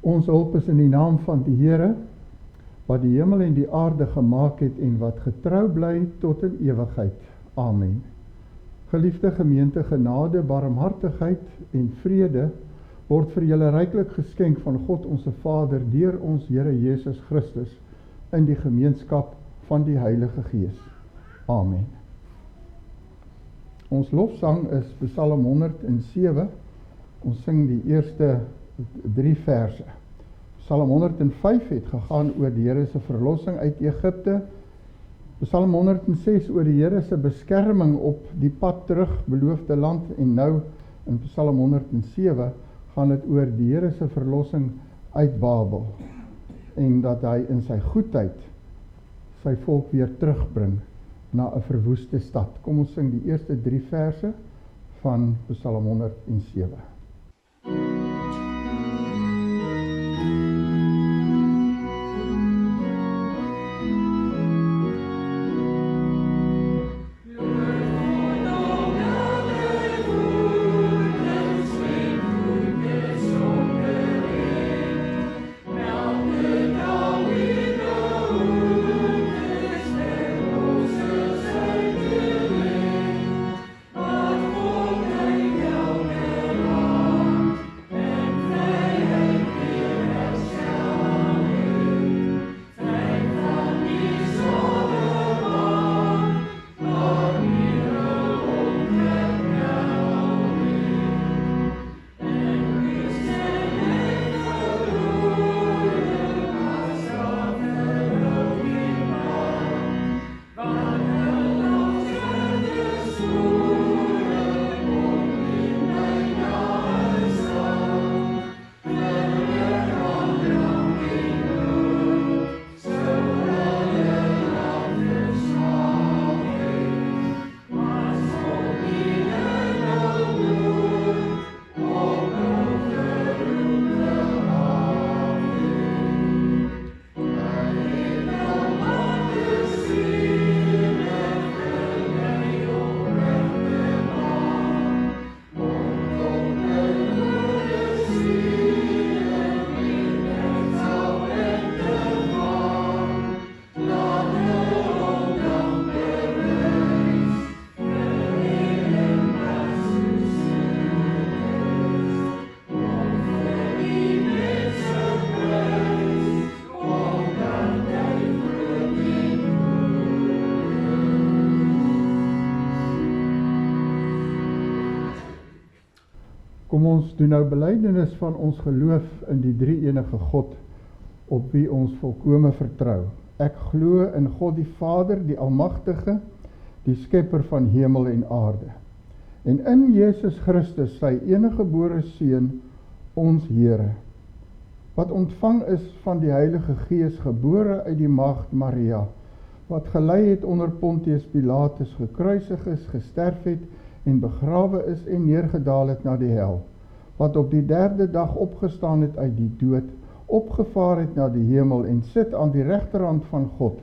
Ons hulp is in die naam van die Here, wat die hemel en die aarde gemaak het en wat getrou bly tot in ewigheid. Amen. Geliefde gemeente, genade, barmhartigheid en vrede word vir julle ryklik geskenk van God onze Vader deur ons Here Jesus Christus in die gemeenskap van die Heilige Gees. Amen. Ons lofsang is Psalm 107. Ons sing die eerste 3 verse. Psalm 105 het gegaan oor die Here se verlossing uit Egipte. Psalm 106 oor die Here se beskerming op die pad terug beloofde land, en nou in Psalm 107 gaan dit oor die Here se verlossing uit Babel en dat hy in sy goedheid sy volk weer terugbring na 'n verwoeste stad. Kom ons sing die eerste 3 verse van Psalm 107. Kom ons doen nou belydenis van ons geloof in die drie-enige God, op wie ons volkome vertrou. Ek glo in God die Vader, die Almagtige, die Skepper van hemel en aarde, en in Jesus Christus, sy eniggebore Seun, ons Here, wat ontvang is van die Heilige Gees, gebore uit die maagd Maria, wat gelei het onder Pontius Pilatus, gekruisig is, gesterf het, en begrawe is en neergedaal het na die hel, wat op die 3de dag opgestaan het uit die dood, opgevaar het na die hemel en sit aan die regterhand van God,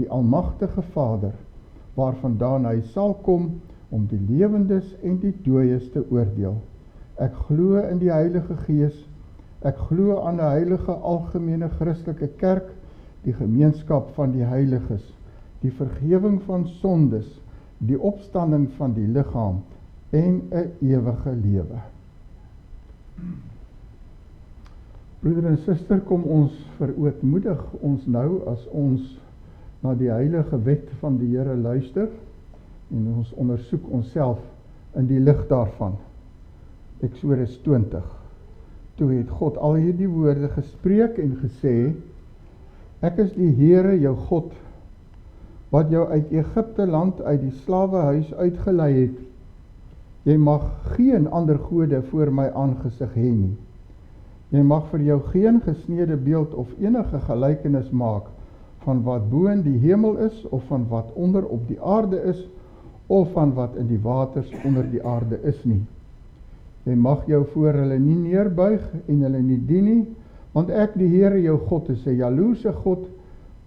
die Almagtige Vader, waarvandaan hy sal kom om die lewendes en die dooies te oordeel. Ek glo in die Heilige Gees, ek glo aan 'n heilige algemene Christelike kerk, die gemeenskap van die heiliges, die vergewing van sondes, die opstanding van die liggaam en 'n ewige lewe. Broeder en suster, kom ons verootmoedig ons nou as ons na die heilige wet van die Here luister en ons ondersoek onsself in die lig daarvan. Eksodus 20. Toe het God al hierdie woorde gespreek en gesê: Ek is die Here jou God, wat jou uit Egipte land uit die slawehuis uitgelei het. Jy mag geen ander gode voor my aangesig hê nie. Jy mag vir jou geen gesneede beeld of enige gelykenis maak van wat bo in die hemel is, of van wat onder op die aarde is, of van wat in die waters onder die aarde is nie. Jy mag jou voor hulle nie neerbuig en hulle nie dien nie, want ek, die Here jou God, is 'n jaloerse God,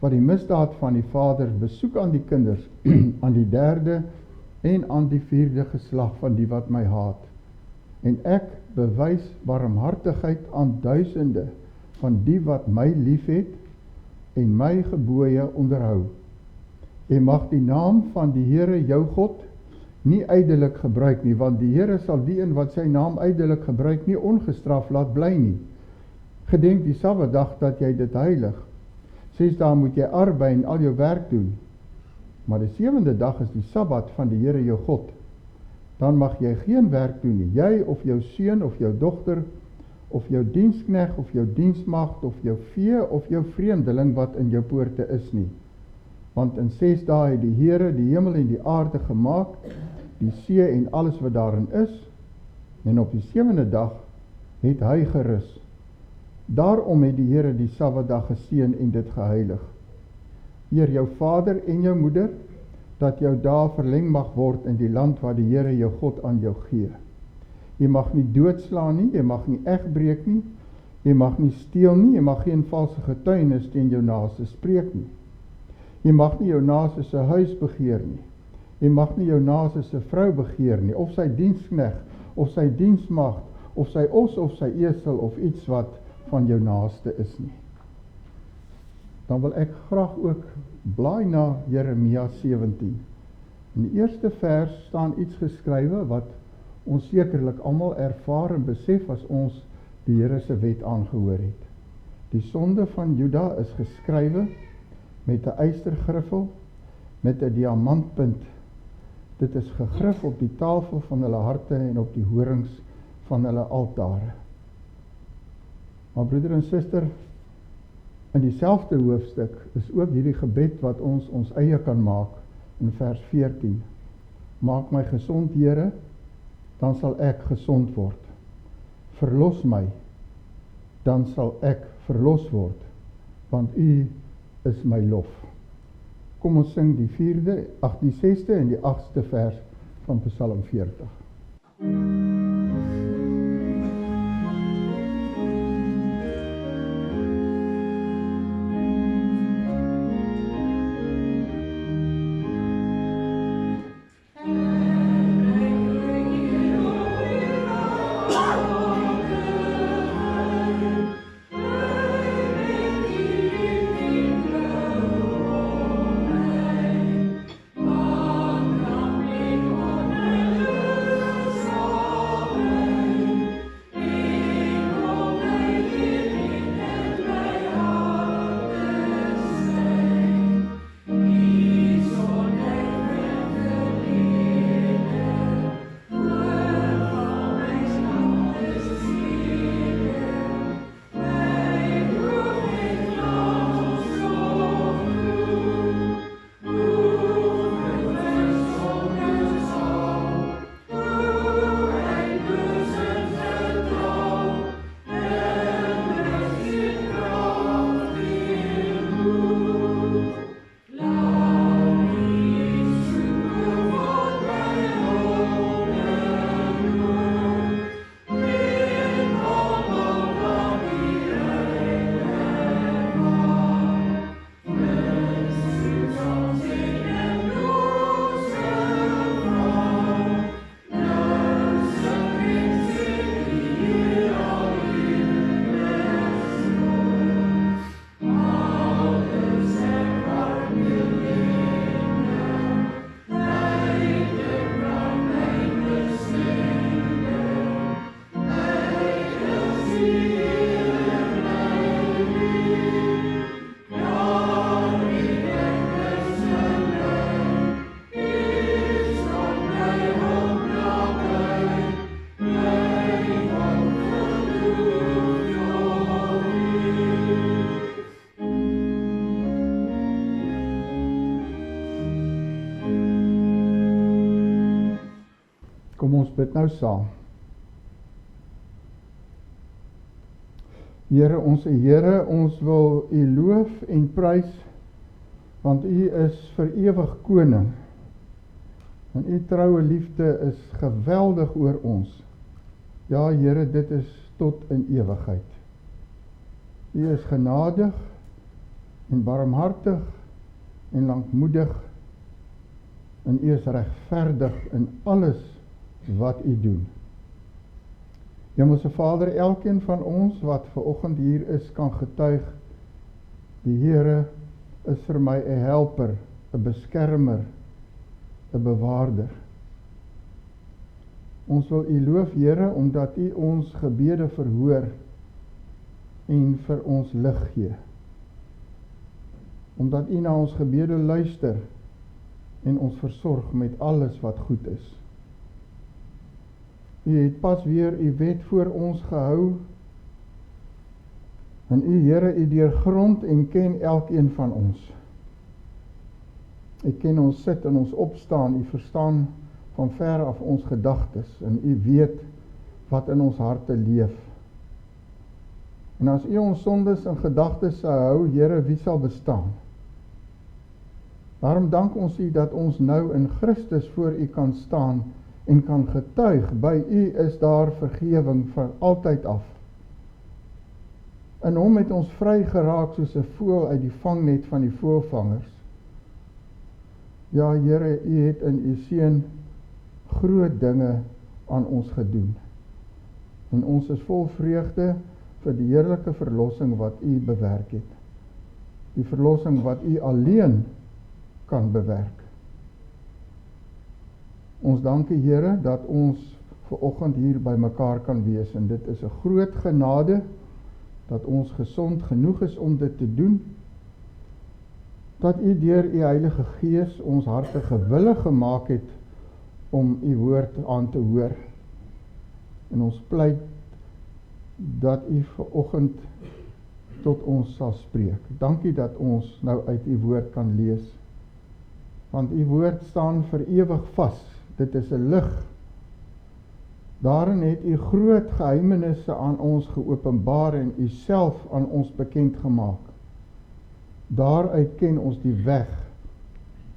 wat die misdaad van die vaders besoek aan die kinders, aan die 3de en aan die 4de geslag van die wat my haat. En ek bewys barmhartigheid aan duisende van die wat my lief het en my gebooie onderhou. Jy mag die naam van die Here jou God nie ydelik gebruik nie, want die Here sal die een wat sy naam ydelik gebruik nie ongestraf laat bly nie. Gedenk die Sabbatdag dat jy dit heilig. 6 dae moet jy arbei en al jou werk doen. Maar die 7de dag is die Sabbat van die Here jou God. Dan mag jy geen werk doen nie, jy of jou seun of jou dogter, of jou diensknegt of jou diensmagd of jou vee of jou vreemdeling wat in jou poorte is nie. Want in 6 dae het die Here die hemel en die aarde gemaak, die see en alles wat daarin is, en op die 7de dag het hy gerus. Daarom het die Here die Sabbatdag geseën en dit geheilig. Eer jou vader en jou moeder, dat jou dae verleng mag word in die land wat die Here jou God aan jou gee. Jy mag nie doodslaan nie, jy mag nie egbreek nie, jy mag nie steel nie, jy mag geen valse getuienis teen jou naaste spreek nie. Jy mag nie jou naaste se huis begeer nie. Jy mag nie jou naaste se vrou begeer nie, of sy diensknegt, of sy diensmagd, of sy os of sy esel, of iets wat van jou naaste is nie. Dan wil ek graag ook blaai na Jeremia 17. In die eerste vers staan iets geskrywe wat ons sekerlik almal ervaar en besef as ons die Here se wet aangehoor het. Die sonde van Juda is geskrywe met 'n ystergriffel, met 'n diamantpunt. Dit is gegrif op die tafel van hulle harte en op die horings van hulle altare. Maar broeder en suster, in dieselfde hoofstuk is ook hierdie gebed wat ons eie kan maak in vers 14. Maak my gesond, Here, dan sal ek gesond word. Verlos my, dan sal ek verlos word, want U is my lof. Kom ons sing die 6de en die 8ste vers van Psalm 40. Kom ons bid nou saam. Here, ons wil U loof en prys, want U is vir ewig koning. En U troue liefde is geweldig oor ons. Ja, Here, dit is tot in ewigheid. U is genadig en barmhartig en lankmoedig, en U is regverdig in alles wat U doen. Hemelse Vader, elkeen van ons wat vanoggend hier is, kan getuig, die Here is vir my 'n helper, 'n beskermer, 'n bewaarder. Ons wil U loof, Here, omdat U ons gebede verhoor en vir ons lig gee. Omdat U na ons gebede luister en ons versorg met alles wat goed is. U het pas weer U wet voor ons gehou, en U, Here, U deurgrond en ken elkeen van ons. U ken ons sit en ons opstaan, U verstaan van ver af ons gedagtes, en U weet wat in ons harte leef. En as U ons sondes en gedagtes sou hou, Here, wie sal bestaan? Daarom dank ons U dat ons nou in Christus voor U kan staan en kan getuig, by U is daar vergewing van altyd af. In Hom het ons vry geraak soos 'n voël uit die vangnet van die voëlvangers. Ja, Here, U het in U Seun groot dinge aan ons gedoen. En ons is vol vreugde vir die heerlike verlossing wat U bewerk het. Die verlossing wat U alleen kan bewerk. Ons dank U, Here, dat ons vanoggend hier by mekaar kan wees, en dit is 'n groot genade dat ons gesond genoeg is om dit te doen, dat U deur U Heilige Gees ons harte gewillig gemaak het om U woord aan te hoor. En ons pleit dat U vanoggend tot ons sal spreek. Dankie dat ons nou uit U woord kan lees, want U woord staan vir ewig vas. Dit is 'n lig. Daarin het U groot geheimenisse aan ons geopenbaar en U self aan ons bekend gemaak. Daaruit ken ons die weg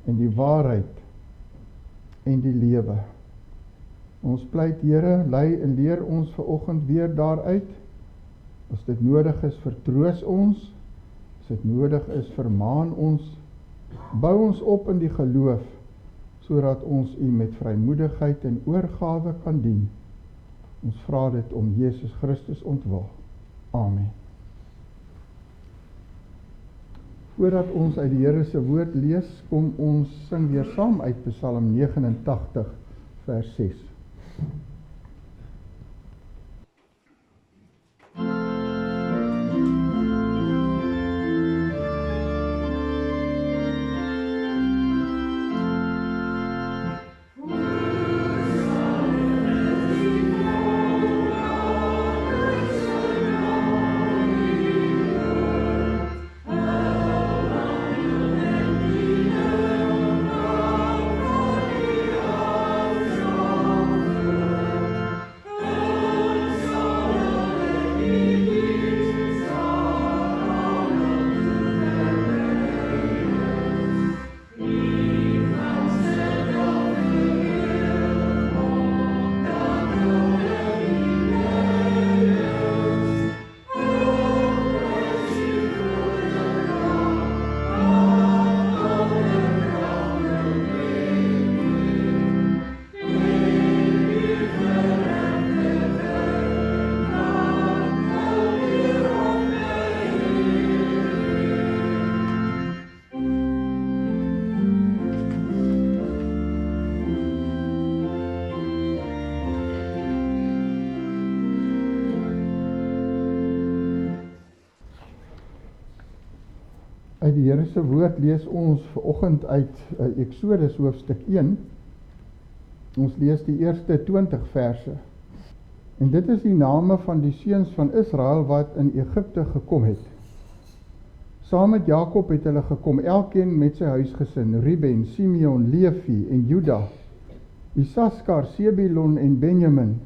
en die waarheid en die lewe. Ons pleit, Here, lei en leer ons vanoggend weer daaruit. As dit nodig is, vertroos ons. As dit nodig is, vermaan ons. Bou ons op in die geloof, sodat ons U met vrymoedigheid en oorgawe kan dien. Ons vra dit om Jesus Christus ontwil. Amen. Voordat ons uit die Here se woord lees, kom ons sing weer saam uit Psalm 89 vers 6. Uit die Here se woord lees ons vanoggend uit Eksodus hoofstuk 1. Ons lees die eerste 20 verse. En dit is die name van die seuns van Israel wat in Egipte gekom het. Saam met Jakob het hulle gekom, elkeen met sy huisgesin: Ruben, Simeon, Levi en Juda, Isaskar, Sebulon en Benjamin,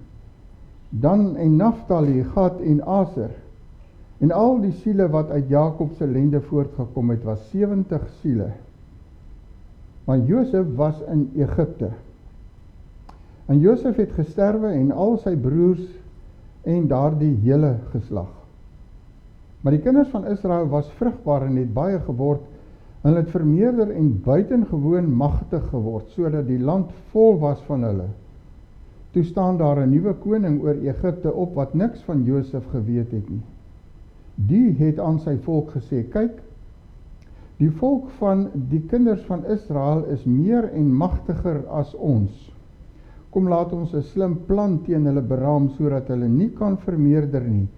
Dan en Naftali, Gad en Aser. En al die siele wat uit Jakob se lende voortgekom het, was 70 siele. Maar Josef was in Egipte. En Josef het gesterwe en al sy broers en daardie hele geslag. Maar die kinders van Israel was vrugbaar en het baie geword, en het vermeerder en buitengewoon magtig geword, sodat die land vol was van hulle. Toe staan daar 'n nuwe koning oor Egipte op wat niks van Josef geweet het nie. Die het aan sy volk gesê, kyk, die volk van die kinders van Israel is meer en magtiger as ons. Kom laat ons 'n slim plan teen hulle beraam, sodat hulle nie kan vermeerder nie.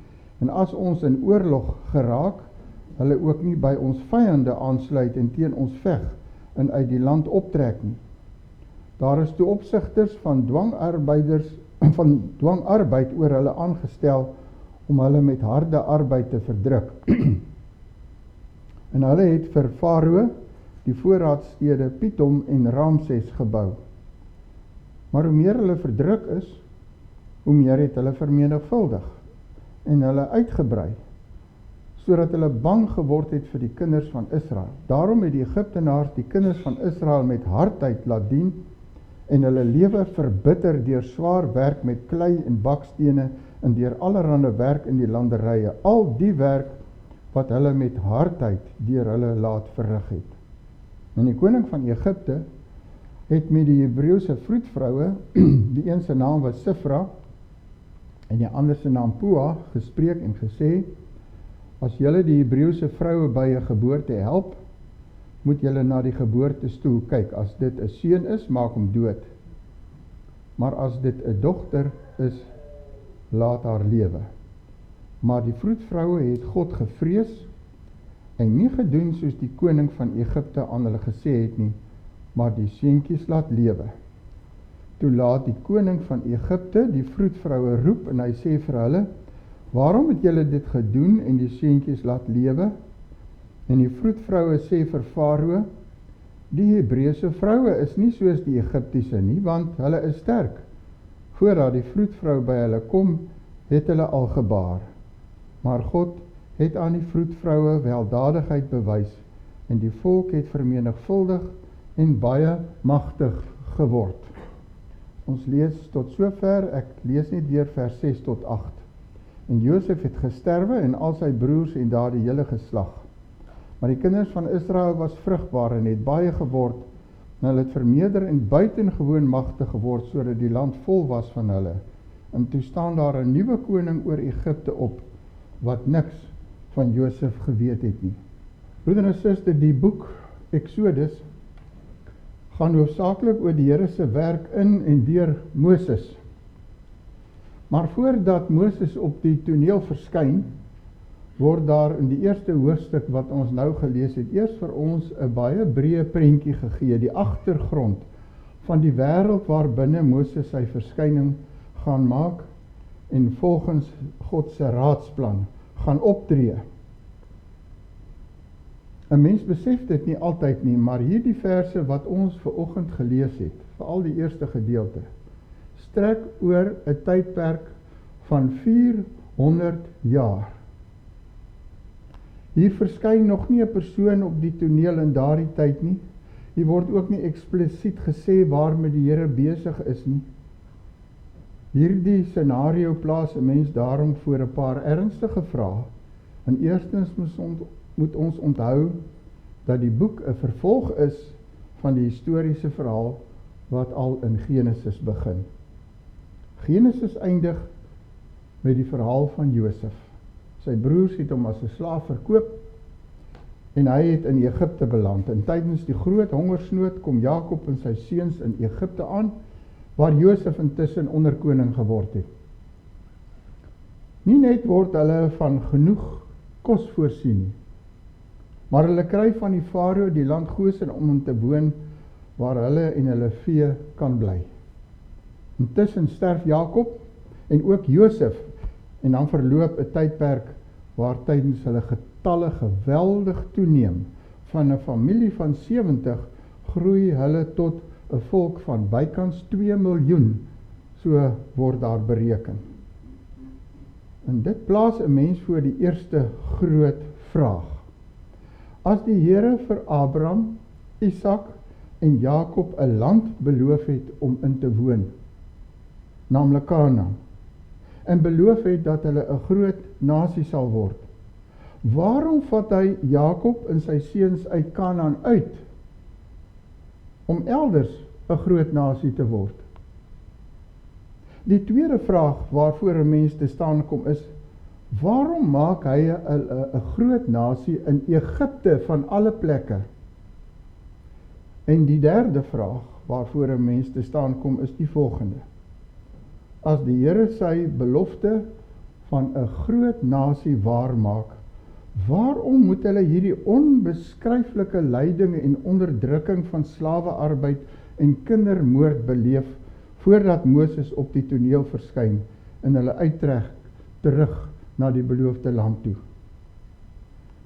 En as ons in oorlog geraak, hulle ook nie by ons vyande aansluit en teen ons veg en uit die land optrek nie. Daar is toe opsigters van dwangarbeid oor hulle aangestel om hulle met harde arbeid te verdruk. En hulle het vir Farao die voorraadstede Pitom en Ramses gebou. Maar hoe meer hulle verdruk is, hoe meer het hulle vermenigvuldig en hulle uitgebrei, sodat hulle bang geword het vir die kinders van Israel. Daarom het die Egiptenaars die kinders van Israel met hardheid laat dien en hulle lewe verbitter deur swaar werk met klei en bakstene en deur allerhande werk in die landerye, al die werk wat hulle met hardheid deur hulle laat verrig het. En die koning van Egipte het met die Hebreëse vroedvroue, die een se naam was Sifra en die ander se naam Pua, gespreek en gesê, as julle die Hebreëse vroue by 'n geboorte help, moet julle na die geboortestoel kyk. As dit 'n seun is, maak hom dood. Maar as dit 'n dogter is, laat haar lewe. Maar die vroedvroue het God gevrees en nie gedoen soos die koning van Egipte aan hulle gesê het nie, maar die seentjies laat lewe. Toe laat die koning van Egipte die vroedvroue roep en hy sê vir hulle, waarom het julle dit gedoen en die seentjies laat lewe? En die vroedvroue sê vir Farao, die Hebreëse vroue is nie soos die Egiptiese nie, want hulle is sterk. Voordat die vroedvrou by hulle kom, het hulle al gebaar. Maar God het aan die vroedvroue weldadigheid bewys en die volk het vermenigvuldig en baie magtig geword. Ons lees tot sover, ek lees net weer vers 6 tot 8. En Josef het gesterwe en al sy broers en daar die hele geslag. Maar die kinders van Israel was vrugbaar en het baie geword, en hulle het vermeerder en buitengewoon magtig geword, sodat die land vol was van hulle. En toe staan daar 'n nuwe koning oor Egipte op, wat niks van Josef geweet het nie. Broeder en suster, die boek Exodus gaan hoofsaaklik oor die Here se werk in en deur Moses. Maar voordat Moses op die toneel verskyn, word daar in die eerste hoofstuk wat ons nou gelees het, eers vir ons 'n baie breë prentjie gegee, die agtergrond van die wêreld waarbinne Moses sy verskyning gaan maak en volgens God se raadsplan gaan optree. 'n Mens besef dit nie altyd nie, maar hierdie verse wat ons vanoggend gelees het, veral die eerste gedeelte, strek oor 'n tydperk van 400 jaar. Hier verskyn nog nie 'n persoon op die toneel in daardie tyd nie. Hier word ook nie eksplisiet gesê waarmee die Here besig is nie. Hierdie scenario plaas 'n mens daarom voor 'n paar ernstige vrae. En eerstens moet ons onthou dat die boek 'n vervolg is van die historiese verhaal wat al in Genesis begin. Genesis eindig met die verhaal van Josef. Sy broers het hom as 'n slaaf verkoop en hy het in Egipte beland. En tydens die groot hongersnood kom Jakob en sy seuns in Egipte aan, waar Josef intussen onderkoning geword het. Nie net word hulle van genoeg kos voorsien nie, maar hulle kry van die Farao die land Goshen om te woon, waar hulle en hulle vee kan bly. Intussen sterf Jakob en ook Josef, en dan verloop 'n tydperk waar tydens hulle getalle geweldig toeneem. Van 'n familie van 70 groei hulle tot 'n volk van bykans 2 miljoen, so word daar bereken. En dit plaas 'n mens voor die eerste groot vraag. As die Here vir Abraham, Isak en Jakob 'n land beloof het om in te woon, naamlik Kanaan, en beloof het dat hulle 'n groot nasie sal word, waarom vat hy Jakob en sy seuns uit Kanaan uit om elders 'n groot nasie te word? Die tweede vraag waarvoor 'n mens te staan kom is, waarom maak hy 'n groot nasie in Egipte van alle plekke? En die derde vraag waarvoor 'n mens te staan kom is die volgende. As die Here sy belofte van 'n groot nasie waarmaak, waarom moet hulle hierdie onbeskryflike lyding en onderdrukking van slawearbeid en kindermoord beleef voordat Moses op die toneel verskyn en hulle uittrek terug na die beloofde land toe?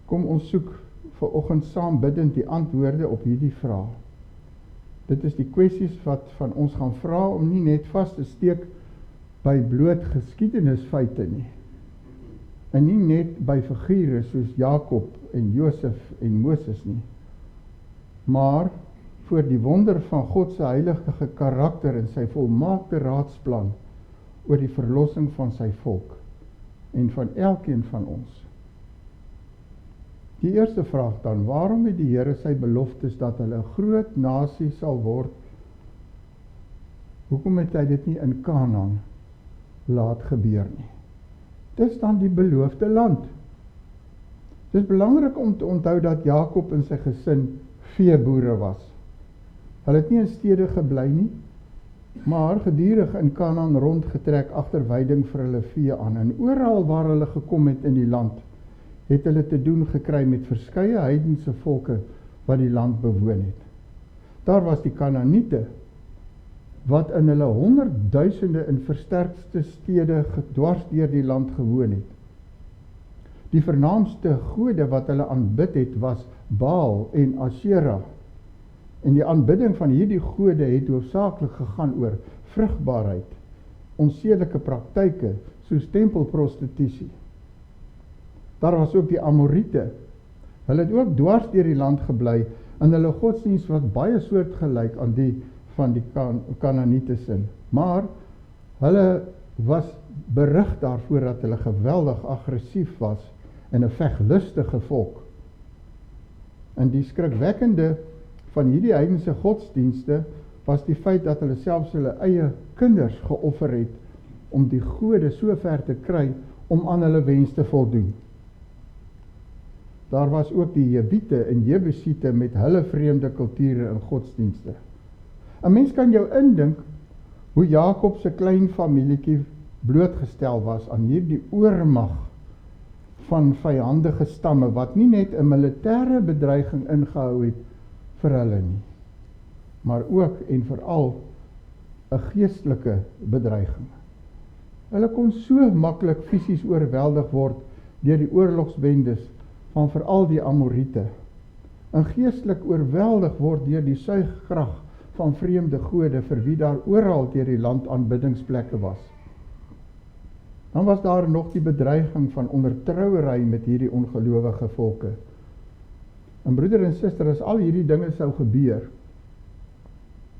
Kom ons soek vanoggend saam bidend die antwoorde op hierdie vraag. Dit is die kwessies wat van ons gaan vra om nie net vas te steek by bloot geskiedenisfeite nie, en nie net by figure soos Jakob en Josef en Moses nie, maar voor die wonder van God se heilige karakter en sy volmaakte raadsplan oor die verlossing van sy volk en van elkeen van ons. Die eerste vraag dan, waarom het die Here sy beloftes dat hulle 'n groot nasie sal word? Hoekom het hy dit nie in Kanaan laat gebeur nie? Dis dan die beloofde land. Dit is belangrik om te onthou dat Jakob en sy gesin veeboere was. Hulle het nie in stede gebly nie, maar gedurig in Kanaan rondgetrek agter weiding vir hulle vee aan. En oral waar hulle gekom het in die land, het hulle te doen gekry met verskeie heidense volke wat die land bewoon het. Daar was die Kanaaniete, wat in hulle honderdduisende in versterkte stede dwars deur die land gewoon het. Die vernaamste gode wat hulle aanbid het was Baal en Asherah. En die aanbidding van hierdie gode het hoofsaaklik gegaan oor vrugbaarheid, onsedelike praktyke soos tempelprostitusie. Daar was ook die Amorite. Hulle het ook dwars deur die land gebly en hulle godsdienst was baie soortgelyk aan die van die Kanaaniete sin. Maar hulle was berig daarvoor dat hulle geweldig aggressief was en 'n veglustige volk. En die skrikwekkende van hierdie heidense godsdienste was die feit dat hulle selfs hulle eie kinders geoffer het om die gode so ver te kry om aan hulle wens te voldoen. Daar was ook die Jewiete en Jebusiete met hulle vreemde kulture en godsdienste. 'n Mens kan jou indink hoe Jakob se klein familietjie blootgestel was aan hierdie oormag van vyandige stamme wat nie net 'n militêre bedreiging ingehou het vir hulle nie, maar ook en veral 'n geestelike bedreiging. Hulle kon so maklik fisies oorweldig word deur die oorlogsbendes van veral die Amorite, en geestelik oorweldig word deur die suigkrag van vreemde gode vir wie daar oral deur die land aanbiddingsplekke was. Dan was daar nog die bedreiging van ondertrouery met hierdie ongelowige volke. En broeder en suster, as al hierdie dinge sou gebeur,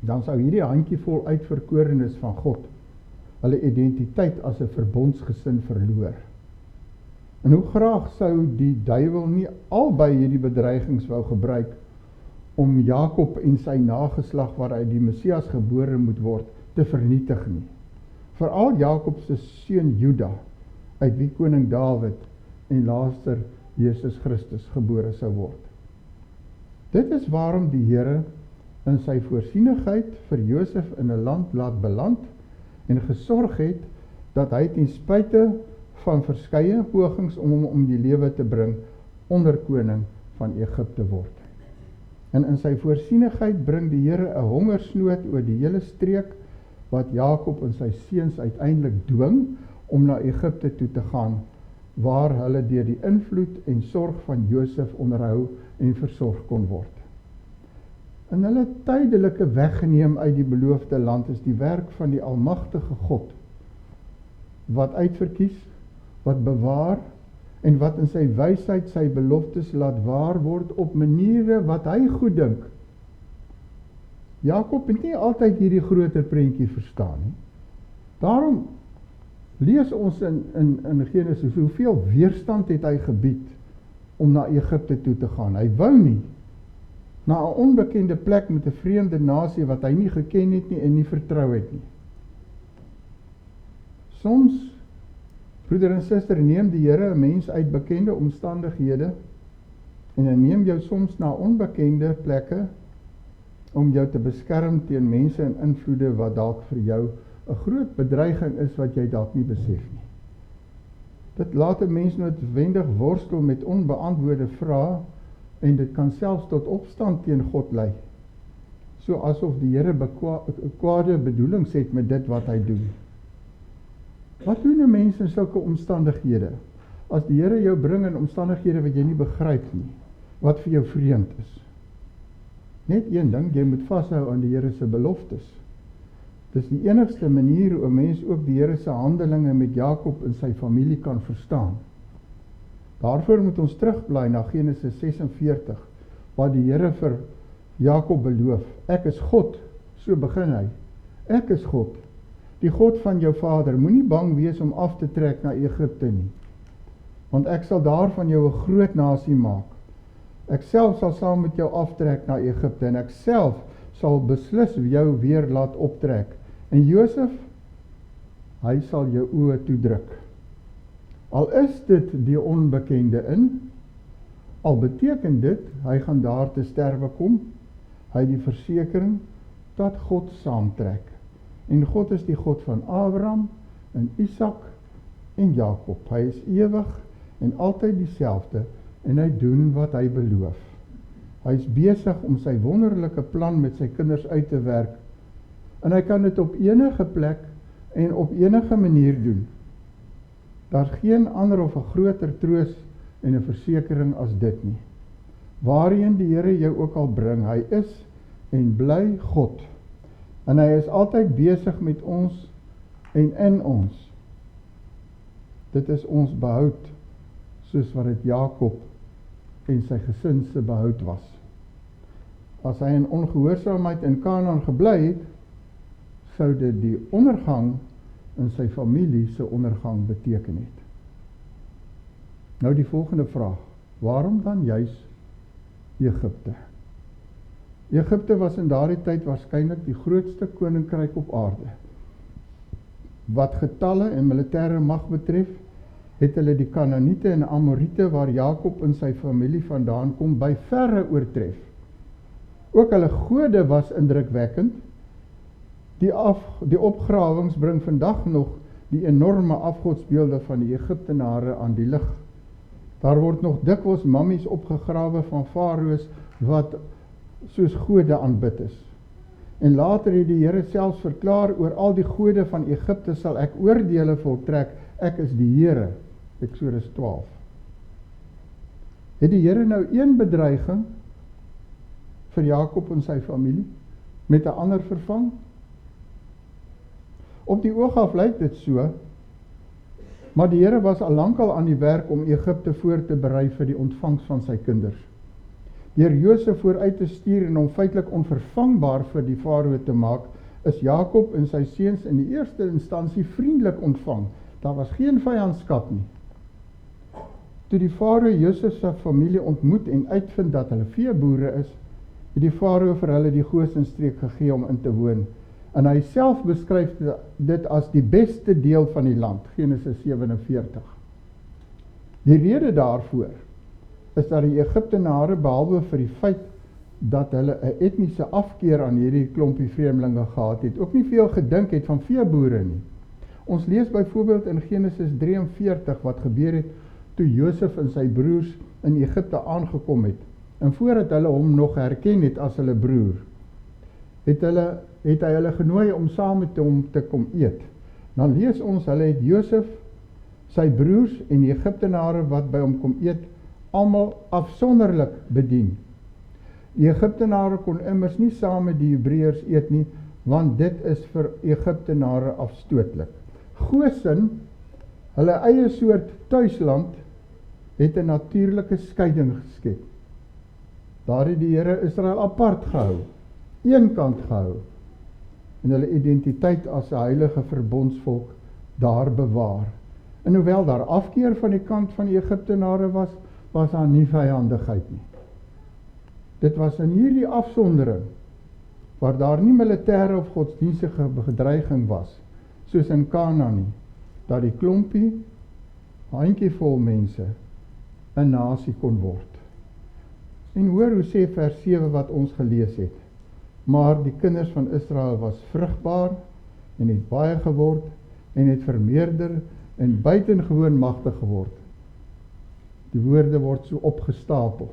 dan sou hierdie handjievol uitverkorenes van God hulle identiteit as 'n verbondsgesin verloor. En hoe graag sou die duiwel nie albei hierdie bedreigings wou gebruik om Jakob en sy nageslag waaruit die Messias gebore moet word te vernietig nie. Veral Jakob se seun Juda, uit wie koning Dawid en later Jesus Christus gebore sou word. Dit is waarom die Here in sy voorsienigheid vir Josef in 'n land laat beland en gesorg het dat hy ten spyte van verskeie pogings om hom om die lewe te bring, onderkoning van Egipte word. En in sy voorsienigheid bring die Here 'n hongersnood oor die hele streek, wat Jakob en sy seuns uiteindelik dwing om na Egipte toe te gaan, waar hulle deur die invloed en sorg van Josef onderhou en versorg kon word. En hulle tydelike weggeneem uit die beloofde land is die werk van die almagtige God, wat uitverkies, wat bewaar en wat in sy wysheid sy beloftes laat waar word op maniere wat hy goed dink. Jakob het nie altyd hierdie groter prentjie verstaan nie. Daarom lees ons in Genesis hoeveel weerstand het hy gebied om na Egipte toe te gaan. Hy wou nie na 'n onbekende plek met 'n vreemde nasie wat hy nie geken het nie en nie vertrou het nie. Soms, broeder en suster, neem die Here 'n mens uit bekende omstandighede en hy neem jou soms na onbekende plekke om jou te beskerm teen mense en invloede wat dalk vir jou 'n groot bedreiging is wat jy dalk nie besef nie. Dit laat 'n mens noodwendig worstel met onbeantwoorde vrae en dit kan selfs tot opstand teen God lei. So asof die Here kwade bedoelings het met dit wat hy doen. Wat doen 'n mens in sulke omstandighede? As die Here jou bring in omstandighede wat jy nie begryp nie, wat vir jou vreemd is. Net een ding, jy moet vashou aan die Here se beloftes. Dis die enigste manier hoe 'n mens ook die Here se handelinge met Jakob en sy familie kan verstaan. Daarvoor moet ons terugbly na Genesis 46, waar die Here vir Jakob beloof, ek is God, so begin hy. Ek is God, die God van jou vader, moenie bang wees om af te trek na Egipte nie, want ek sal daar van jou 'n groot nasie maak. Ek self sal saam met jou aftrek na Egipte en ek self sal beslis jou weer laat optrek. En Josef, hy sal jou oë toedruk. Al is dit die onbekende in, al beteken dit, hy gaan daar te sterwe kom, hy die versekering dat God saamtrek. En God is die God van Abraham en Isak en Jakob. Hy is ewig en altyd dieselfde en hy doen wat hy beloof. Hy is besig om sy wonderlike plan met sy kinders uit te werk en hy kan dit op enige plek en op enige manier doen. Daar's geen ander of 'n groter troos en 'n versekering as dit nie. Waarheen die Here jou ook al bring, hy is en bly God. En hy is altyd besig met ons en in ons. Dit is ons behoud, soos wat dit Jakob en sy gesin se behoud was. As hy in ongehoorsaamheid in Kanaan gebly het, sou dit die ondergang in sy familie se ondergang beteken het. Nou die volgende vraag, waarom dan juis Egipte? Egipte was in daardie tyd waarskynlik die grootste koninkryk op aarde. Wat getalle en militêre mag betref, het hulle die Kanaaniete en Amoriete waar Jakob en sy familie vandaan kom by verre oortref. Ook hulle gode was indrukwekkend. Die opgrawings bring vandag nog die enorme afgodsbeelde van die Egiptenare aan die lig. Daar word nog dikwels mammies opgegrawe van farao's wat soos gode aanbid is. En later het die Here selfs verklaar, oor al die gode van Egipte sal ek oordeele voltrek, ek is die Here. Eksodus 12. Het die Here nou een bedreiging vir Jakob en sy familie met 'n ander vervang? Op die oog af lyk dit so, maar die Here was al lankal aan die werk om Egipte voor te berei vir die ontvangs van sy kinders. Deur Josef vooruit te stuur en hom feitelik onvervangbaar vir die farao te maak, is Jakob en sy seuns in die eerste instansie vriendelik ontvang. Daar was geen vyandskap nie. Toe die farao Josef se familie ontmoet en uitvind dat hulle veeboere is, het die farao vir hulle die Gosenstreek gegee om in te woon. En hy self beskryf dit as die beste deel van die land, Genesis 47. Die rede daarvoor is dat die Egiptenare, behalwe vir die feit dat hulle 'n etniese afkeer aan hierdie klompie vreemdelinge gehad het, ook nie veel gedink het van veeboere nie. Ons lees byvoorbeeld in Genesis 43 wat gebeur het toe Josef en sy broers in Egipte aangekom het, en voordat hulle hom nog herken het as hulle broer, het hy hulle genooi om saam met hom te kom eet. Dan lees ons, hulle het Josef, sy broers en die Egiptenare wat by hom kom eet, almal afsonderlik bedien. Die Egiptenare kon immers nie saam met die Hebreërs eet nie, want dit is vir Egiptenare afstootlik. Gosen, hulle eie soort tuisland, het 'n natuurlike skeiding geskep. Daar het die Here Israel apart gehou, eenkant gehou, en hulle identiteit as 'n heilige verbondsvolk daar bewaar. En hoewel daar afkeer van die kant van die Egiptenare was daar nie vyandigheid nie. Dit was in hierdie afsondering, waar daar nie militêre of godsdienstige bedreiging was, soos in Kanaan nie, dat die klompie, handjievol mense, 'n nasie kon word. En hoor hoe sê vers 7 wat ons gelees het. Maar die kinders van Israel was vrugbaar en het baie geword en het vermeerder en buitengewoon magtig geword. Die woorde word so opgestapel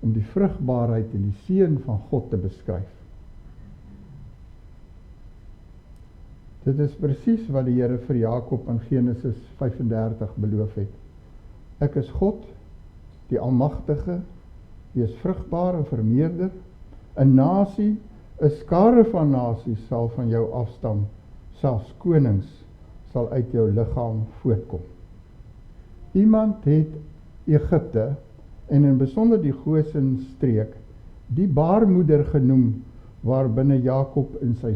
om die vrugbaarheid en die seën van God te beskryf. Dit is presies wat die Here vir Jakob in Genesis 35 beloof het. Ek is God, die Almagtige, wees vrugbaar en vermeerder. 'n nasie, 'n skare van nasies sal van jou afstam, selfs konings sal uit jou liggaam voortkom. Iemand het Egipte, en in besonder die Goshen streek, die baarmoeder genoem, waarbinne Jakob in sy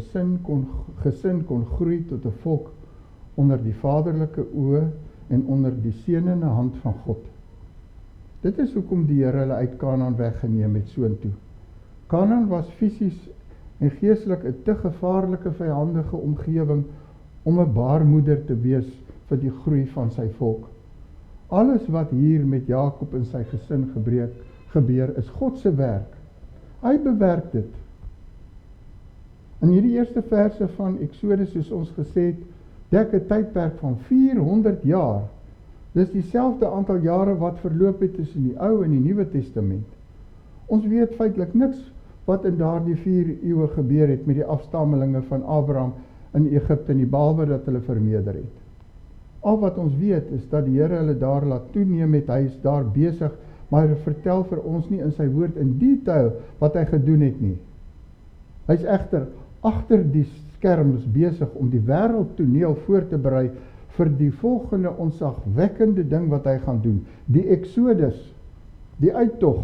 gesin kon groei tot 'n volk onder die vaderlike oë en onder die seënende hand van God. Dit is hoekom die Here hulle uit Kanaan weggeneem het soontoe. Kanaan was fisies en geestelik 'n te gevaarlike vyhandige omgewing om 'n baarmoeder te wees vir die groei van sy volk. Alles wat hier met Jakob en sy gesin gebeur is God se werk. Hy bewerk dit. In hierdie eerste verse van Eksodus, soos ons gesê het, dek 'n tydperk van 400 jaar. Dis dieselfde aantal jare wat verloop het tussen die Ou en die Nuwe Testament. Ons weet feitelik niks wat in daardie 4 eeue gebeur het met die afstammelinge van Abraham in Egipte nie, behalwe dat hulle vermeerder het. Al wat ons weet is dat die Here hulle daar laat toeneem het, hy is daar besig, maar hy vertel vir ons nie in sy woord in detail wat hy gedoen het nie. Hy is egter agter die skerms besig om die wêreldtoneel voor te berei vir die volgende ontzagwekkende ding wat hy gaan doen, die Exodus, die uittog,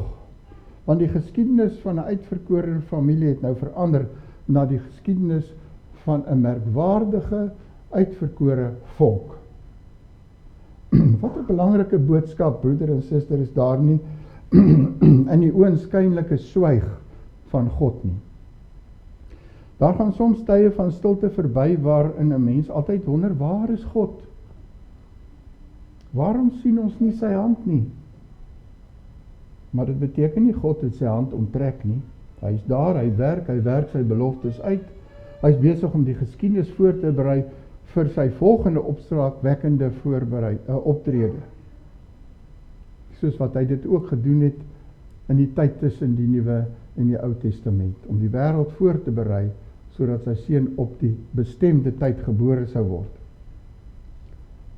want die geskiedenis van 'n uitverkore familie het nou verander na die geskiedenis van 'n merkwaardige uitverkore volk. Wat 'n belangrike boodskap, broeder en suster, is daar nie in die oënskynlike swyg van God nie. Daar gaan soms tye van stilte verby waarin 'n mens altyd wonder, waar is God? Waarom sien ons nie sy hand nie? Maar dit beteken nie God het sy hand onttrek nie. Hy is daar, hy werk sy beloftes uit. Hy is besig om die geskiedenis voor te berei vir sy volgende opstraakwekkende optrede. Soos wat hy dit ook gedoen het in die tyd tussen die Nuwe en die Ou Testament, om die wêreld voor te berei, sodat sy seun op die bestemde tyd gebore sou word.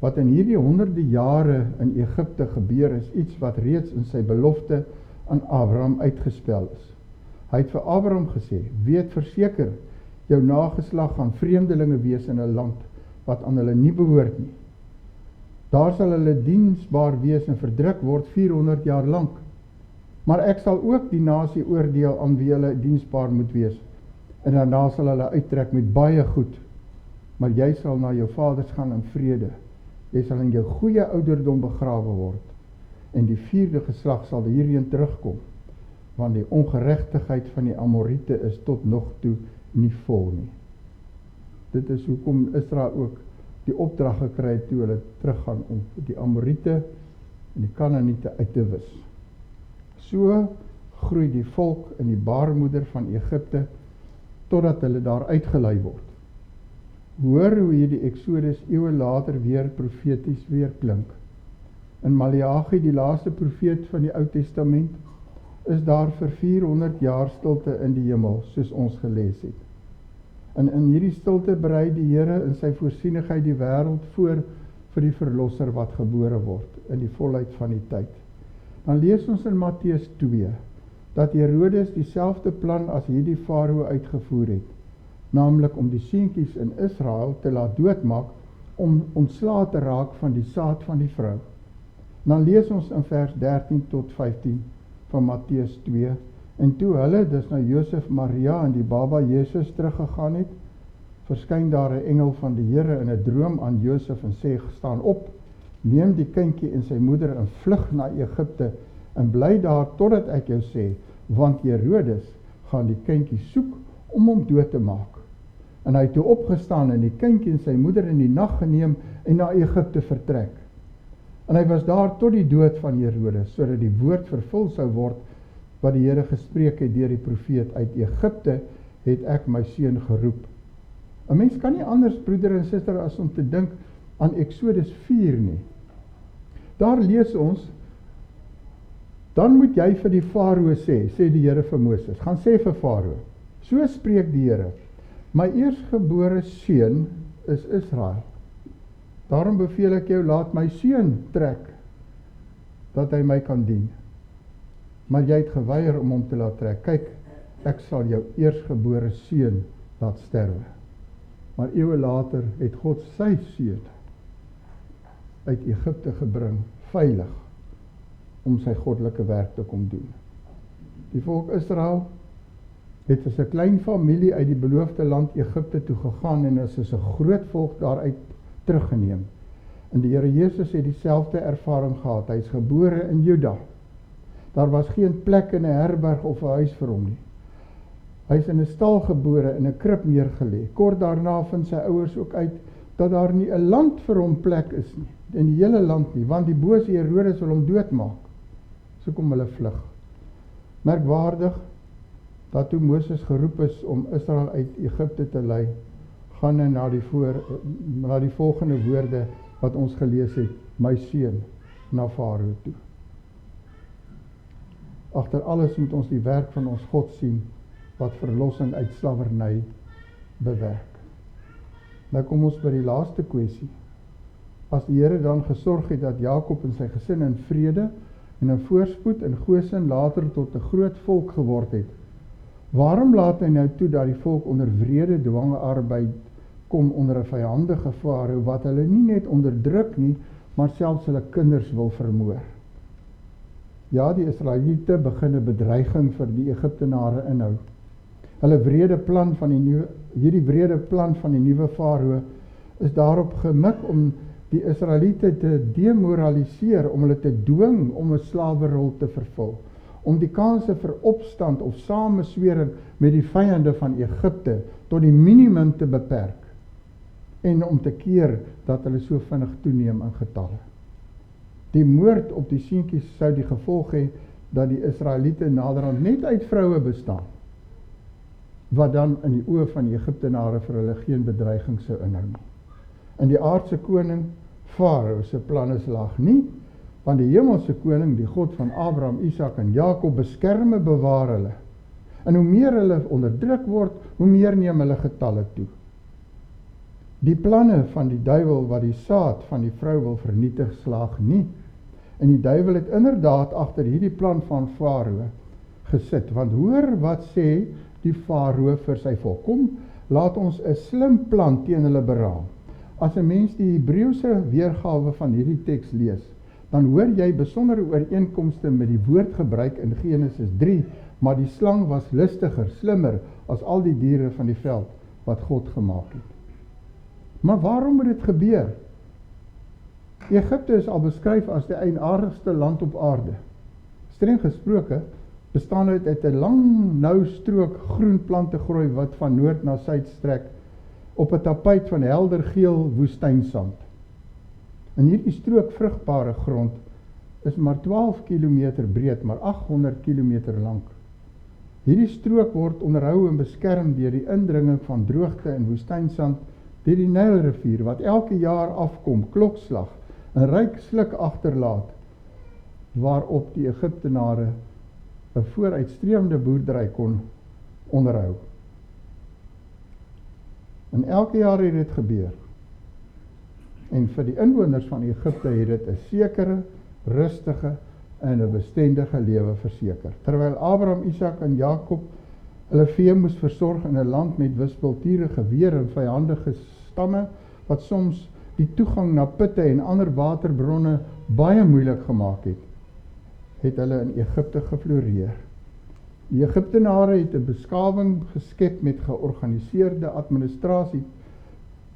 Wat in hierdie honderde jare in Egipte gebeur is iets wat reeds in sy belofte aan Abraham uitgespel is. Hy het vir Abraham gesê, weet verseker, jou nageslag gaan vreemdelinge wees in 'n land wat aan hulle nie behoort nie. Daar sal hulle diensbaar wees en verdruk word 400 jaar lank. Maar ek sal ook die nasie oordeel aan wie hulle diensbaar moet wees. En daarna sal hulle uittrek met baie goed. Maar jy sal na jou vaders gaan in vrede. Jy sal in jou goeie ouderdom begrawe word. En die 4de geslag sal hierheen terugkom. Want die ongeregtigheid van die Amorite is tot nog toe nie vol nie. Dit is hoekom Israel ook die opdrag gekry het toe hulle teruggaan om die Amorite en die Kanaaniete uit te wis. So groei die volk in die baarmoeder van Egipte totdat hulle daar uitgelei word. Hoor hoe hierdie Exodus eeue later weer profeties weer klink. In Maleagi, die laaste profeet van die Ou Testament, is daar vir 400 jaar stilte in die hemel, soos ons gelees het. En in hierdie stilte berei die Here in sy voorsienigheid die wêreld voor vir die verlosser wat gebore word in die volheid van die tyd. Dan lees ons in Matteus 2 dat Herodes dieselfde plan as hierdie farao uitgevoer het, naamlik om die seentjies in Israel te laat doodmaak om ontslae te raak van die saad van die vrou. Dan lees ons in vers 13 tot 15 van Matteus 2, en toe hulle dus na Josef, Maria en die baba Jesus teruggegaan het, verskyn daar 'n engel van die Here in 'n droom aan Josef en sê, staan op, neem die kindjie en sy moeder en vlug na Egipte en bly daar totdat ek jou sê, want Herodes gaan die kindjie soek om hom dood te maak. En hy het toe opgestaan en die kindjie en sy moeder in die nag geneem en na Egipte vertrek. En hy was daar tot die dood van Herodes, sodat die woord vervul sou word, wat die Here gespreek het deur die profeet, uit Egipte het ek my seun geroep. 'n Mens kan nie anders, broeder en suster, as om te dink aan Exodus 4 nie. Daar lees ons, dan moet jy vir die Farao sê die Here vir Moses, gaan sê vir Farao, so spreek die Here, my eersgebore seun is Israel. Daarom beveel ek jou, laat my seun trek, dat hy my kan dien. Maar jy het geweier om hom te laat trek. Kyk, ek sal jou eersgebore seun laat sterwe. Maar eeue later het God sy seun uit Egipte gebring, veilig, om sy goddelike werk te kom doen. Die volk Israel het as 'n klein familie uit die beloofde land Egipte toe gegaan en is as 'n groot volk daaruit teruggeneem. En die Here Jesus het dieselfde ervaring gehad. Hy is gebore in Juda. Daar was geen plek in 'n herberg of 'n huis vir hom nie. Hy is in 'n stal gebore, in 'n krib neergelê. Kort daarna vind sy ouers ook uit dat daar nie 'n land vir hom plek is nie, in die hele land nie, want die bose Herodes wil hom doodmaak. So kom hulle vlug. Merkwaardig dat toe Moses geroep is om Israel uit Egipte te lei, gaan hy na die volgende woorde wat ons gelees het, my seun, na Farao toe. Agter alles moet ons die werk van ons God sien, wat verlossing uit slawerny bewerk. Nou kom ons by die laaste kwessie. As die Here dan gesorg het dat Jakob en sy gesin in vrede en in voorspoed en Goshen later tot 'n groot volk geword het, waarom laat hy nou toe dat die volk onder wrede dwangarbeid kom onder 'n vyandige Farao wat hulle nie net onderdruk nie, maar selfs hulle kinders wil vermoor? Ja, die Israeliete begin 'n bedreiging vir die Egiptenare inhou. Hierdie wrede plan van die nuwe Farao is daarop gemik om die Israeliete te demoraliseer, om hulle te dwing om 'n slawerrol te vervul, om die kanse vir opstand of sameswering met die vyande van Egipte tot die minimum te beperk en om te keer dat hulle so vinnig toeneem in getalle. Die moord op die seentjies sou die gevolg hê dat die Israeliete naderhand net uit vroue bestaan, wat dan in die oë van die Egiptenare vir hulle geen bedreiging sou inhou nie. En die aardse koning Farao se planne slaag nie, want die hemelse koning, die God van Abraham, Isak en Jakob, beskerm en bewaar hulle. En hoe meer hulle onderdruk word, hoe meer neem hulle getalle toe. Die planne van die duiwel wat die saad van die vrou wil vernietig, slaag nie. En die duiwel het inderdaad agter hierdie plan van Farao gesit, want hoor wat sê die Farao vir sy volk. Kom, laat ons 'n slim plan teen hulle beraam. As 'n mens die Hebreëse weergawe van hierdie teks lees, dan hoor jy besondere ooreenkomste met die woordgebruik in Genesis 3, maar die slang was listiger, slimmer as al die diere van die veld wat God gemaak het. Maar waarom moet dit gebeur? Egipte is al beskryf as die eienaardigste land op aarde. Streng gesproke bestaan dit uit 'n lang, nou strook groen plantegroei wat van noord na suid strek op 'n tapuit van helder geel woestynsand. En hierdie strook vrugbare grond is maar 12 km breed, maar 800 km lank. Hierdie strook word onderhou en beskerm deur die indringing van droogte en woestynsand deur die Nylrivier wat elke jaar afkom, klokslag, 'n ryk sluk agterlaat, waarop die Egiptenare 'n vooruitstrevende boerdery kon onderhou. En elke jaar het dit gebeur. En vir die inwoners van Egipte het dit 'n sekere, rustige en 'n bestendige lewe verseker. Terwyl Abraham, Isak en Jakob hulle vee moes versorg in 'n land met wispelturige weer en vyandige stamme, wat soms die toegang na putte en ander waterbronne baie moeilik gemaak het hulle in Egipte gefloreer. Die Egiptenare het 'n beskawing geskep met georganiseerde administrasie,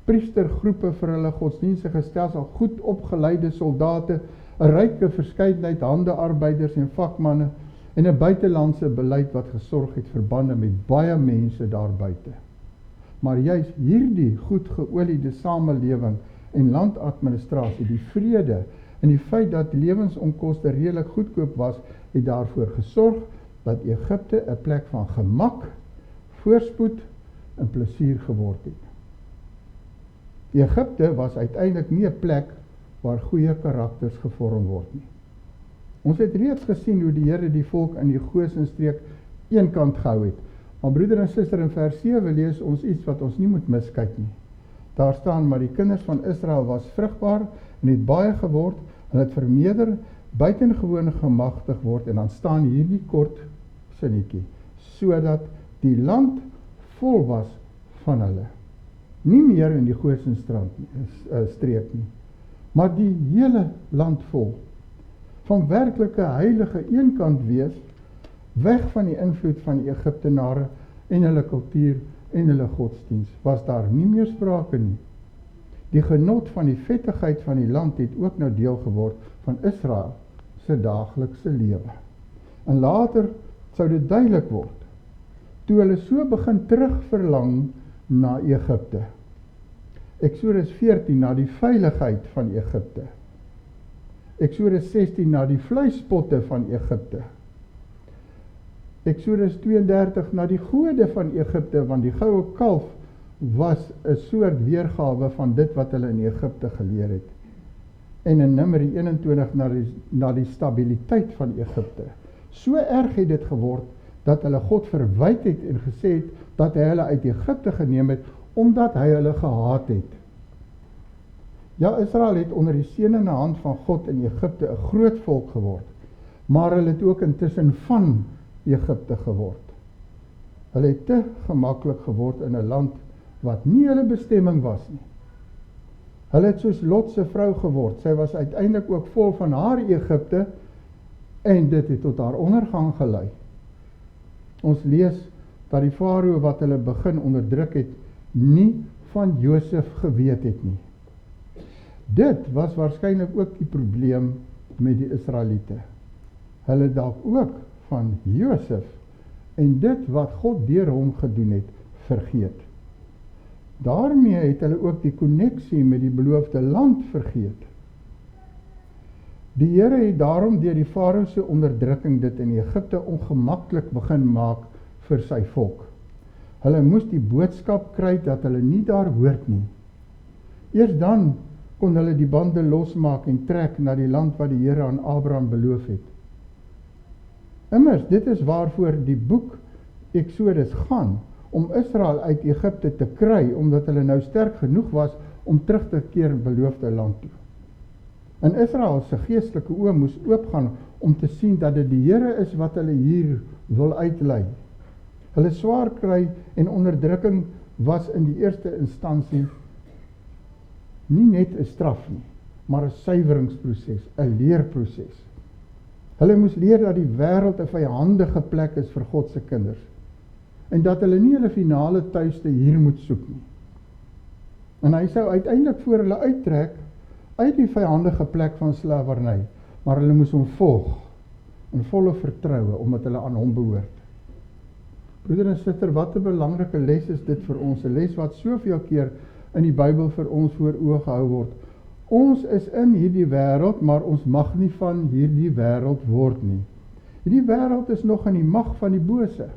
priestergroepe vir hulle godsdienstige stelsel, goed opgeleide soldate, 'n ryke verskeidenheid handearbeiders en vakmanne en 'n buitelandse beleid wat gesorg het vir bande met baie mense daar buite. maar juist hierdie goed geoliede samelewing en landadministrasie, die vrede en die feit dat lewensonkoste redelik goedkoop was, het daarvoor gesorg dat Egipte 'n plek van gemak, voorspoed en plesier geword het. Egipte was uiteindelik nie 'n plek waar goeie karakters gevorm word nie. Ons het reeds gesien hoe die Here die volk in die Gosenstreek eenkant gehou het. Maar broeder en suster, in vers 7 lees ons iets wat ons nie moet miskyk nie. Daar staan, maar die kinders van Israel was vrugbaar en het baie geword, en het vermeerder, buitengewoon gemagtig word, en dan staan hierdie kort sinnetjie, sodat die land vol was van hulle. Nie meer in die Gosenstreek nie, maar die hele land vol. Van werklike heilige eenkant wees, weg van die invloed van die Egiptenare en hulle kultuur en hulle godsdienst, was daar nie meer sprake nie. Die genot van die vettigheid van die land het ook nou deel geword van Israel se daaglikse lewe. En later sou dit duidelik word, toe hulle so begin terugverlang na Egipte. Eksodus 14 na die veiligheid van Egipte. Eksodus 16 na die vleispotte van Egipte. Eksodus 32 na die gode van Egipte, want die goue kalf was 'n soort weergawe van dit wat hulle in Egipte geleer het. En in Numeri 21 na die stabiliteit van Egipte. So erg het dit geword, dat hulle God verwyd het en gesê het, dat hy hulle uit Egipte geneem het, omdat hy hulle gehaat het. Ja, Israel het onder die seënende hand van God in Egipte 'n groot volk geword, maar hulle het ook intussen van Egipte geword. Hulle het te gemaklik geword in 'n land wat nie hulle bestemming was nie. Hulle het soos Lot se vrou geword. Sy was uiteindelik ook vol van haar Egipte en dit het tot haar ondergang gelei. Ons lees dat die farao wat hulle begin onderdruk het, nie van Josef geweet het nie. Dit was waarskynlik ook die probleem met die Israeliete. Hulle dalk ook van Josef en dit wat God deur hom gedoen het, vergeet. Daarmee het hulle ook die koneksie met die beloofde land vergeet. Die Here het daarom deur die farao se onderdrukking dit in Egipte ongemaklik begin maak vir sy volk. Hulle moes die boodskap kry dat hulle nie daar hoort nie. Eers dan kon hulle die bande losmaak en trek na die land wat die Here aan Abraham beloof het. Immers, dit is waarvoor die boek Eksodus gaan, om Israel uit Egipte te kry, omdat hulle nou sterk genoeg was om terug te keer in beloofde land toe. En Israel se geestelike oë moes oopgaan om te sien dat dit die Here is wat hulle hier wil uitlei. Hulle swaar kry en onderdrukking was in die eerste instansie nie net 'n straf nie, maar 'n suiweringsproses, 'n leerproses. Hulle moes leer dat die wêreld 'n vyandige plek is vir God se kinders en dat hulle nie hulle finale tuiste hier moet soek nie. En hy sou uiteindelik voor hulle uittrek uit die vyandige plek van slawerny, maar hulle moes hom volg in volle vertroue omdat hulle aan hom behoort. Broeder en suster, wat 'n belangrike les is dit vir ons, 'n les wat soveel keer in die Bybel vir ons voor oë gehou word. Ons is in hierdie wêreld, maar ons mag nie van hierdie wêreld word nie. Hierdie wêreld is nog in die mag van die bose.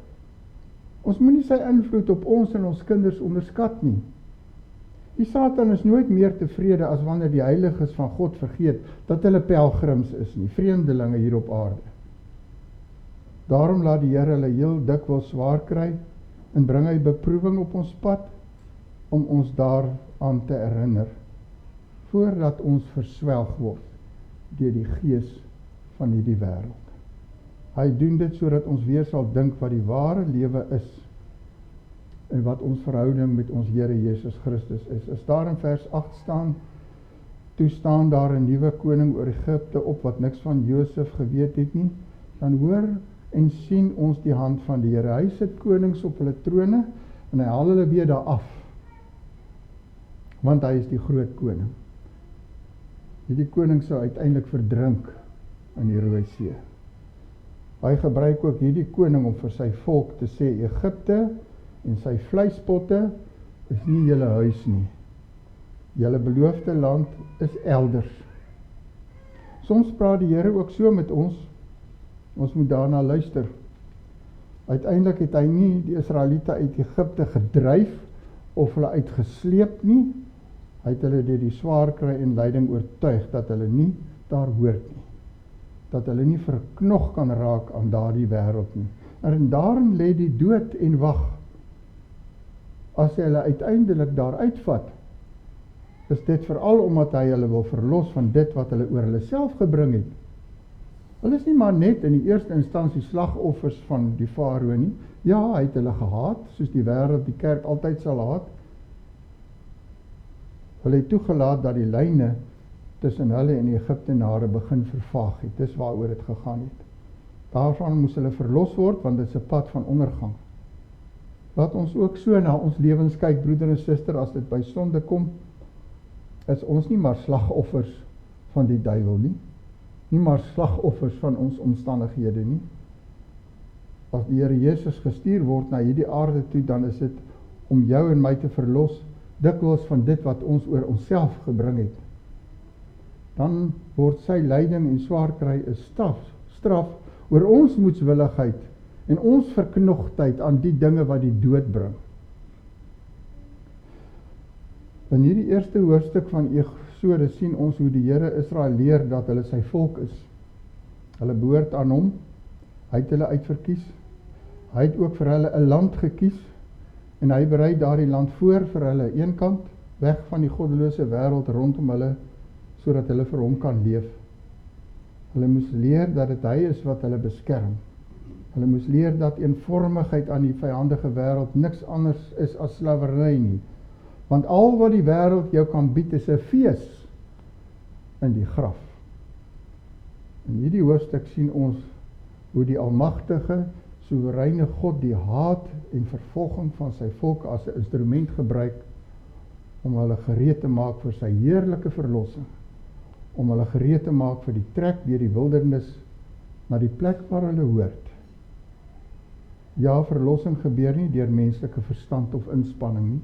Ons moenie sy invloed op ons en ons kinders onderskat nie. Die Satan is nooit meer tevrede as wanneer die heiliges van God vergeet dat hulle pelgrims is nie, vreemdelinge hier op aarde. Daarom laat die Here hulle heel dikwels swaar kry en bring hy beproewing op ons pad om ons daaraan te herinner, voordat ons verswelg word deur die gees van hierdie wêreld. Hy doen dit sodat ons weer sal dink wat die ware lewe is en wat ons verhouding met ons Here Jesus Christus is. As daar in vers 8 staan, toe staan daar 'n nuwe koning oor Egipte op wat niks van Josef geweet het nie, dan hoor en sien ons die hand van die Here. Hy sit konings op hulle trone en hy haal hulle weer daar af, want hy is die groot koning. Hierdie koning sou uiteindelik verdrink in die Rooi See. Hy gebruik ook hierdie koning om vir sy volk te sê, Egipte en sy vleispotte is nie julle huis nie. Julle beloofde land is elders. Soms praat die Here ook so met ons moet daarna luister. Uiteindelik het hy nie die Israeliete uit Egipte gedryf, of hulle uitgesleep nie, hy het hulle deur die swaar kry en lyding oortuig, dat hulle nie daar hoort nie, dat hulle nie verknog kan raak aan daardie wêreld nie, en daarin lê die dood en wag. As hy hulle uiteindelik daar uitvat, is dit veral omdat hy hulle wil verlos van dit wat hulle oor hulle self gebring het. Hulle is nie maar net in die eerste instansie slagoffers van die farao nie. Ja, hy het hulle gehaat, soos die wêreld die kerk altyd sal haat. Hulle het toegelaat dat die lyne tussen hulle en die Egiptenare begin vervaag het. Dis waaroor dit gegaan het. Daarvan moes hulle verlos word, want dit is 'n pad van ondergang. Laat ons ook so na ons lewens kyk, broeder en suster, as dit by sonde kom, is ons nie maar slagoffers van die duiwel nie. Nie maar slagoffers van ons omstandighede nie. As die Here Jesus gestuur word na hierdie aarde toe, dan is dit om jou en my te verlos, dikwels van dit wat ons oor onsself gebring het. Dan word sy lyding en swaar kry 'n straf oor ons moedswilligheid en ons verknogtheid aan die dinge wat die dood bring. In hierdie eerste hoofstuk van Eksodus sien ons hoe die Here Israel leer dat hulle sy volk is. Hulle behoort aan hom, hy het hulle uitverkies, hy het ook vir hulle 'n land gekies, en hy berei daardie land voor vir hulle, eenkant, weg van die goddelose wêreld rondom hulle, sodat hulle vir hom kan leef. Hulle moes leer dat dit hy is wat hulle beskerm. Hulle moes leer dat eenvormigheid aan die vyandige wêreld niks anders is as slawerny nie. Want al wat die wêreld jou kan bied is 'n fees in die graf. In hierdie hoofstuk sien ons hoe die almagtige, soewereine God die haat en vervolging van sy volk as 'n instrument gebruik om hulle gereed te maak vir sy heerlike verlossing, om hulle gereed te maak vir die trek deur die wildernis na die plek waar hulle hoort. Ja, verlossing gebeur nie deur menslike verstand of inspanning nie.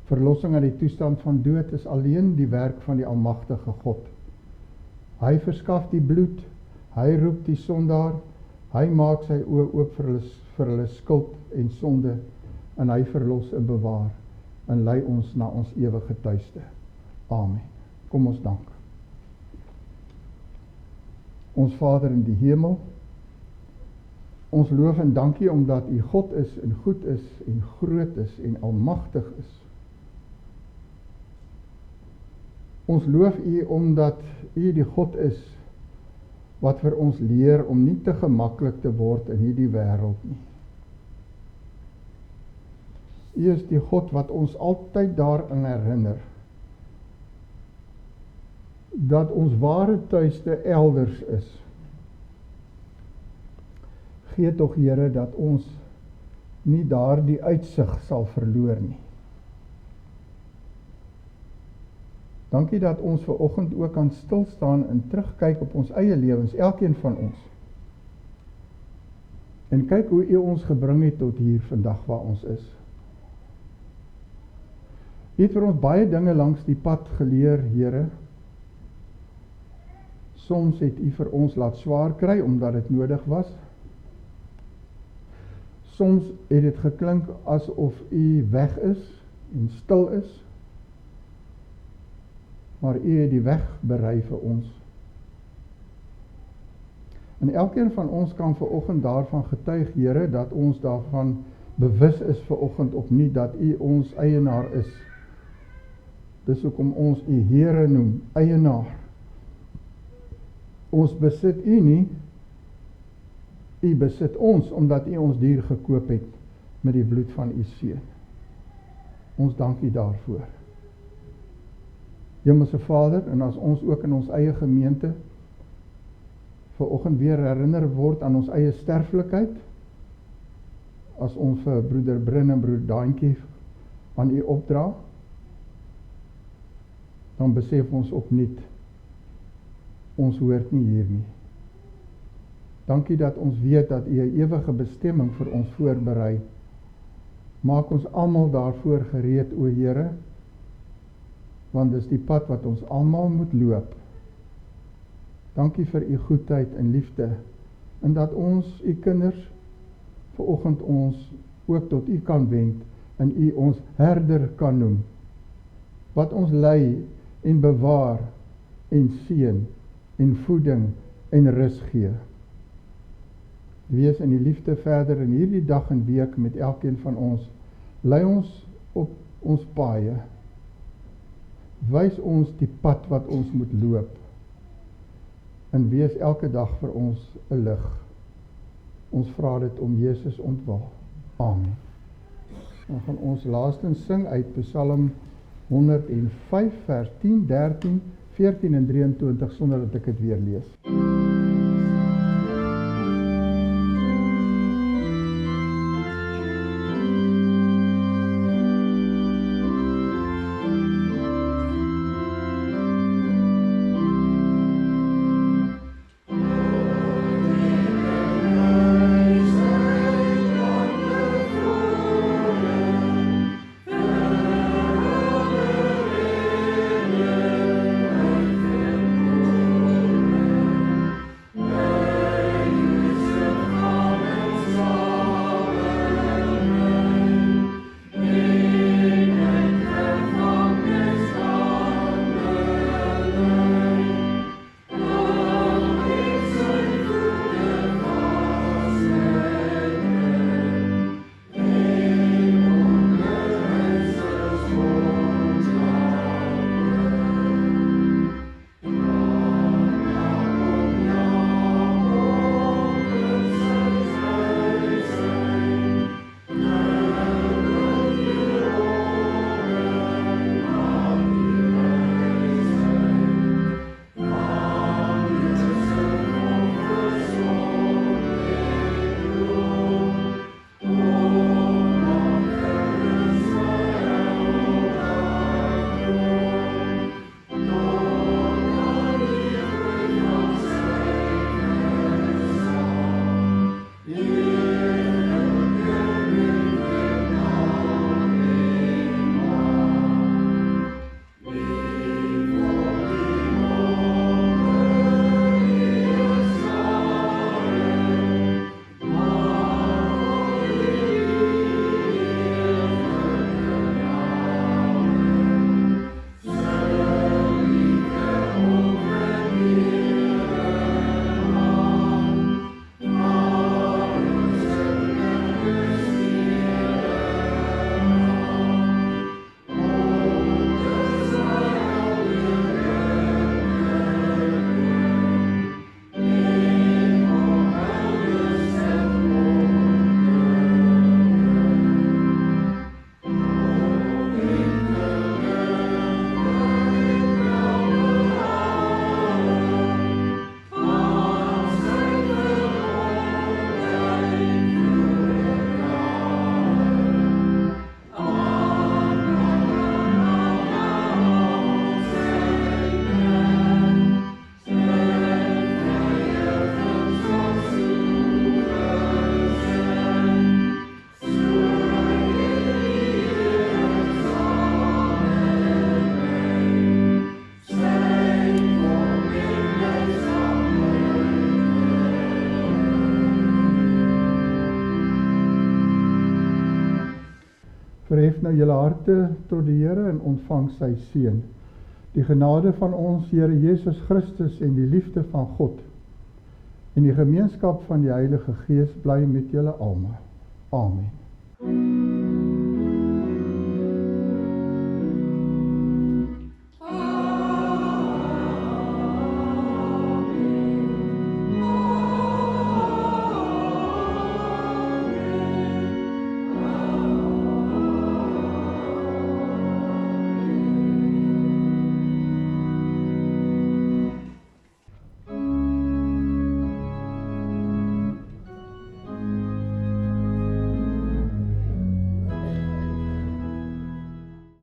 Verlossing uit die toestand van dood is alleen die werk van die almagtige God. Hy verskaf die bloed, hy roep die sondaar, hy maak sy oë oop vir hulle skuld en sonde, en hy verlos en bewaar, en lei ons na ons ewige tuiste. Amen. Kom ons dank. Ons Vader in die hemel, ons loof en dankie omdat U God is en goed is en groot is en almagtig is. Ons loof U omdat U die God is wat vir ons leer om nie te gemaklik te word in hierdie wêreld nie. U is die God wat ons altyd daarin herinner dat ons ware tuiste elders is. Gee tog, Here, dat ons nie daardie uitsig sal verloor nie. Dankie dat ons vanoggend ook kan stil staan en terugkyk op ons eie lewens, elkeen van ons. En kyk hoe U ons gebring het tot hier vandag waar ons is. U het vir ons baie dinge langs die pad geleer, Here. Soms het U vir ons laat swaar kry omdat dit nodig was. Soms het dit geklink asof U weg is en stil is. Maar U het die weg berei vir ons. En elkeen van ons kan vanoggend daarvan getuig, Here, dat ons daarvan bewus is vanoggend opnuut dat U ons eienaar is. Dis hoekom ons U Here noem, eienaar. Ons besit U nie, U besit ons, omdat U ons dier gekoop het met die bloed van U seun. Ons dank U daarvoor. Hemelse Vader, en as ons ook in ons eie gemeente vanoggend weer herinner word aan ons eie sterflikheid, as ons vir broeder Brin en broeder Daantjie aan U opdra, dan besef ons opnuut, ons hoort nie hier nie. Dankie dat ons weet dat U 'n ewige bestemming vir ons voorberei. Maak ons almal daarvoor gereed, o Here, want dis die pad wat ons almal moet loop. Dankie vir u goedheid en liefde, en dat ons, u kinders, vanoggend ons ook tot u kan wend, en u ons herder kan noem, wat ons lei en bewaar, en seën, en voeding, en rus gee. Wees in die liefde verder in hierdie dag en week met elkeen van ons. Lei ons op ons paaie. Wys ons die pad wat ons moet loop. En wees elke dag vir ons 'n lig. Ons vra dit om Jesus ontwil. Amen. Dan gaan ons laastens sing uit Psalm 105 vers 10, 13, 14 en 23 sonder dat ek dit weer lees. Verhef nou julle harte tot die Here en ontvang sy seën. Die genade van ons Here Jesus Christus en die liefde van God en die gemeenskap van die Heilige Gees bly met julle almal. Amen.